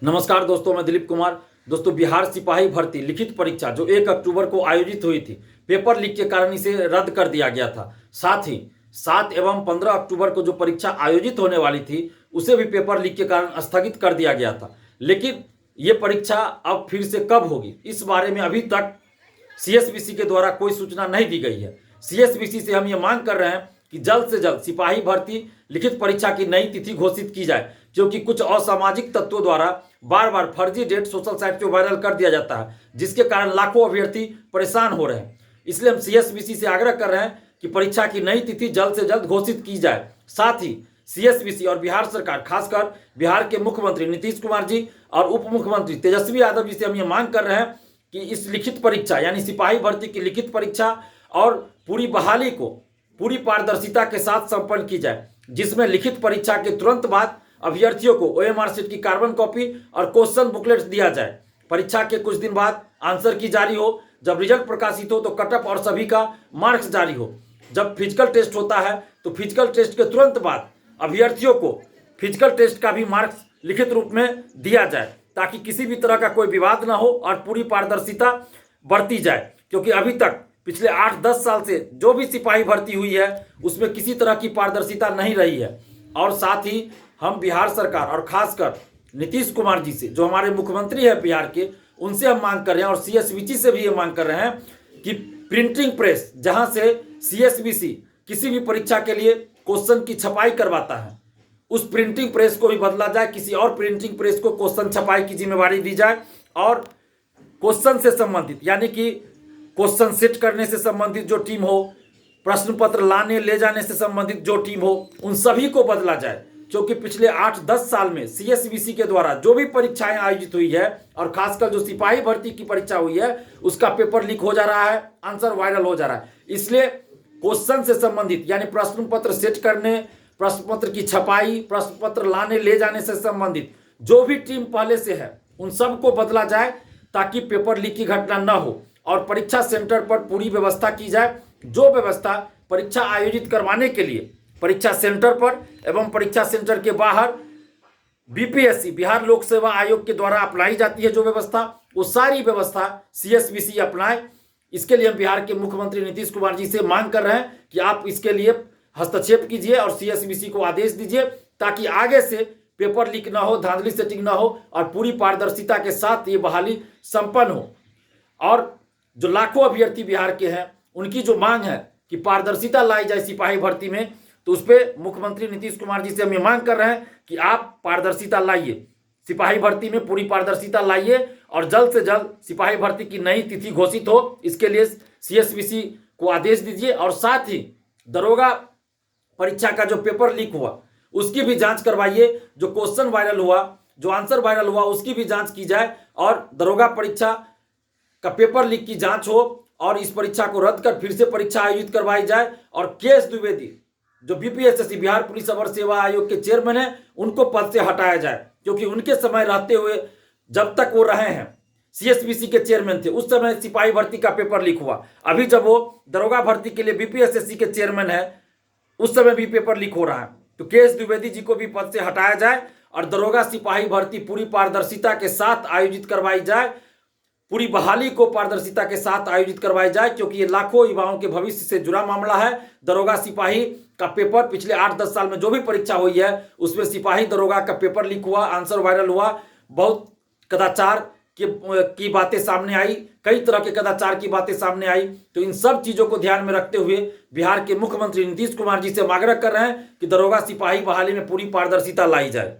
नमस्कार दोस्तों, मैं दिलीप कुमार। दोस्तों, बिहार सिपाही भर्ती लिखित परीक्षा जो 1 अक्टूबर को आयोजित हुई थी, पेपर लीक के कारण इसे रद्द कर दिया गया था। साथ ही 7 एवं 15 अक्टूबर को जो परीक्षा आयोजित होने वाली थी, उसे भी पेपर लीक के कारण स्थगित कर दिया गया था। लेकिन ये परीक्षा अब फिर से कब होगी, इस बारे में अभी तक सीएसबीसी के द्वारा कोई सूचना नहीं दी गई है। सीएसबीसी से हम ये मांग कर रहे हैं कि जल्द से जल्द सिपाही भर्ती लिखित परीक्षा की नई तिथि घोषित की जाए, क्योंकि कुछ असामाजिक तत्वों द्वारा बार बार फर्जी डेट सोशल साइट पे वायरल कर दिया जाता है, जिसके कारण लाखों अभ्यर्थी परेशान हो रहे हैं। इसलिए हम सीएसबीसी से आग्रह कर रहे हैं कि परीक्षा की नई तिथि जल्द से जल्द घोषित की जाए। साथ ही सीएसबीसी और बिहार सरकार, खासकर बिहार के मुख्यमंत्री नीतीश कुमार जी और उप मुख्यमंत्री तेजस्वी यादव जी से हम ये मांग कर रहे हैं कि इस लिखित परीक्षा यानी सिपाही भर्ती की लिखित परीक्षा और पूरी बहाली को पूरी पारदर्शिता के साथ संपन्न की जाए, जिसमें लिखित परीक्षा के तुरंत बाद अभ्यर्थियों को ओएमआर शीट की कार्बन कॉपी और क्वेश्चन बुकलेट दिया जाए। परीक्षा के कुछ दिन बाद आंसर की जारी हो, जब रिजल्ट प्रकाशित हो तो कटअप और सभी का मार्क्स जारी हो। जब फिजिकल टेस्ट होता है तो फिजिकल टेस्ट के तुरंत बाद अभ्यर्थियों को फिजिकल टेस्ट का भी मार्क्स लिखित रूप में दिया जाए, ताकि किसी भी तरह का कोई विवाद ना हो और पूरी पारदर्शिता बरती जाए। क्योंकि अभी तक पिछले 8-10 साल से जो भी सिपाही भर्ती हुई है उसमें किसी तरह की पारदर्शिता नहीं रही है। और साथ ही हम बिहार सरकार और खासकर नीतीश कुमार जी से, जो हमारे मुख्यमंत्री है बिहार के, उनसे हम मांग कर रहे हैं और सीएसबीसी से भी ये मांग कर रहे हैं कि प्रिंटिंग प्रेस जहां से सीएसबीसी किसी भी परीक्षा के लिए क्वेश्चन की छपाई करवाता है, उस प्रिंटिंग प्रेस को भी बदला जाए, किसी और प्रिंटिंग प्रेस को क्वेश्चन छपाई की जिम्मेवारी दी जाए और क्वेश्चन से संबंधित यानी कि क्वेश्चन सेट करने से संबंधित जो टीम हो, प्रश्न पत्र लाने ले जाने से संबंधित जो टीम हो, उन सभी को बदला जाए। क्योंकि पिछले 8-10 साल में सीएसबीसी के द्वारा जो भी परीक्षाएं आयोजित हुई है और खासकर जो सिपाही भर्ती की परीक्षा हुई है, उसका पेपर लीक हो जा रहा है, आंसर वायरल हो जा रहा है। इसलिए क्वेश्चन से संबंधित यानी प्रश्न पत्र सेट करने, प्रश्न पत्र की छपाई, प्रश्न पत्र लाने ले जाने से संबंधित जो भी टीम पहले से है, उन सबको बदला जाए, ताकि पेपर लीक की घटना न हो और परीक्षा सेंटर पर पूरी व्यवस्था की जाए। जो व्यवस्था परीक्षा आयोजित करवाने के लिए परीक्षा सेंटर पर एवं परीक्षा सेंटर के बाहर बीपीएससी बिहार लोक सेवा आयोग के द्वारा अपनाई जाती है, जो व्यवस्था, वो सारी व्यवस्था सीएसबीसी अपनाए। इसके लिए हम बिहार के मुख्यमंत्री नीतीश कुमार जी से मांग कर रहे हैं कि आप इसके लिए हस्तक्षेप कीजिए और सीएसबीसी को आदेश दीजिए, ताकि आगे से पेपर लीक ना हो, धांधली सेटिंग ना हो और पूरी पारदर्शिता के साथ ये बहाली संपन्न हो। और जो लाखों अभ्यर्थी बिहार के हैं, उनकी जो मांग है कि पारदर्शिता लाई जाए सिपाही भर्ती में, तो उस पर मुख्यमंत्री नीतीश कुमार जी से हम ये मांग कर रहे हैं कि आप पारदर्शिता लाइए, सिपाही भर्ती में पूरी पारदर्शिता लाइए और जल्द से जल्द सिपाही भर्ती की नई तिथि घोषित हो, इसके लिए सीएसबीसी को आदेश दीजिए। और साथ ही दरोगा परीक्षा का जो पेपर लीक हुआ उसकी भी जांच करवाइए, जो क्वेश्चन वायरल हुआ, जो आंसर वायरल हुआ, उसकी भी जांच की जाए और दरोगा परीक्षा का पेपर लीक की जांच हो और इस परीक्षा को रद्द कर फिर से परीक्षा आयोजित करवाई जाए। और केएस द्विवेदी जो बीपीएससी बिहार पुलिस अवर सेवा आयोग के चेयरमैन है, उनको पद से हटाया जाए, क्योंकि उनके समय रहते हुए जब तक वो रहे हैं सीएसबीसी के चेयरमैन थे, उस समय सिपाही भर्ती का पेपर लीक हुआ। अभी जब वो दरोगा भर्ती के लिए बीपीएससी के चेयरमैन है, उस समय भी पेपर लीक हो रहा है। तो केएस द्विवेदी जी को भी पद से हटाया जाए और दरोगा सिपाही भर्ती पूरी पारदर्शिता के साथ आयोजित करवाई जाए, पूरी बहाली को पारदर्शिता के साथ आयोजित करवाई जाए, क्योंकि ये लाखों युवाओं के भविष्य से जुड़ा मामला है। दरोगा सिपाही का पेपर पिछले 8-10 साल में जो भी परीक्षा हुई है उसमें सिपाही दरोगा का पेपर लीक हुआ, आंसर वायरल हुआ, बहुत कदाचार की बातें सामने आई, कई तरह के कदाचार की बातें सामने आई। तो इन सब चीज़ों को ध्यान में रखते हुए बिहार के मुख्यमंत्री नीतीश कुमार जी से हम आग्रह कर रहे हैं कि दरोगा सिपाही बहाली में पूरी पारदर्शिता लाई जाए।